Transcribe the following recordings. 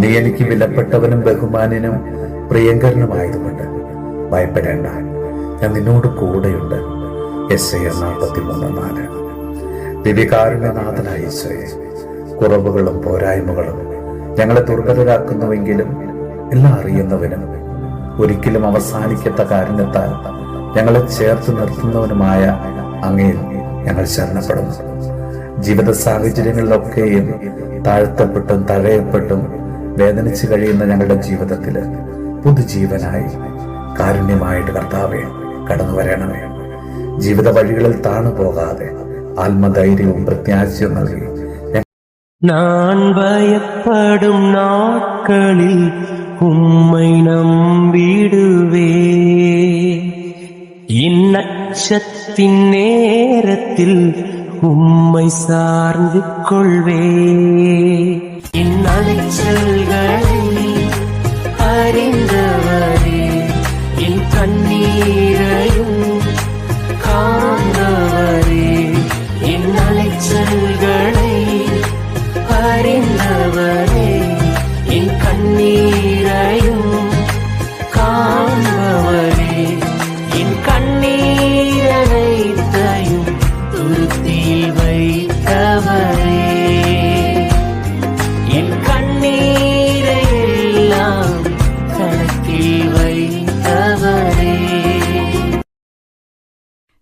നീ എനിക്ക് വിലപ്പെട്ടവനും ബഹുമാനനും പ്രിയങ്കരനുമായതുകൊണ്ട് ഭയപ്പെടേണ്ട, ഞാൻ നിന്നോട് കൂടെയുണ്ട്. യെശയ്യാ 43:4. ദിവ്യകാരുണ്യനാഥനായ ഈശോയെ, കുറവുകളും പോരായ്മകളും ഞങ്ങളെ ദുർബലരാക്കുന്നുവെങ്കിലും എല്ലാം അറിയുന്നവനും ഒരിക്കലും അവസാനിക്കാത്ത കാരുണ്യത്താൽ ഞങ്ങളെ ചേർത്ത് നിർത്തുന്നവനുമായ അങ്ങയിൽ ഞങ്ങൾ ശരണപ്പെടുന്നു. ജീവിത സാഹചര്യങ്ങളിലൊക്കെയും താഴ്ത്തപ്പെട്ടും തഴയപ്പെട്ടും വേദനിച്ചു കഴിയുന്ന ഞങ്ങളുടെ ജീവിതത്തില് പുതുജീവനായി കാരുണ്യമായിട്ട് കർത്താവേ കടന്നു വരണമേ. ജീവിത വഴികളിൽ താണു പോകാതെ ആത്മധൈര്യവും പ്രത്യാശയും നൽകി நான் பயப்படும் நாட்களில் உம்மை நம்பிடுவே, இந்நட்சத்தின் நேரத்தில் உம்மை சார்ந்து கொள்வே. இந்நலைச்சல்களை அறிந்தவரே, என் கண்ணீரையும் காண்பவரே, என் அலைச்சல்களை அறிந்தவரே, என் கண்ணீரையும் காண்பவரே, என் கண்ணீரையும் துருத்தியில் வைத்தவரே, என் கண்ணீரை எல்லாம் கணக்கில் வைத்தவரே.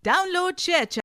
Download, share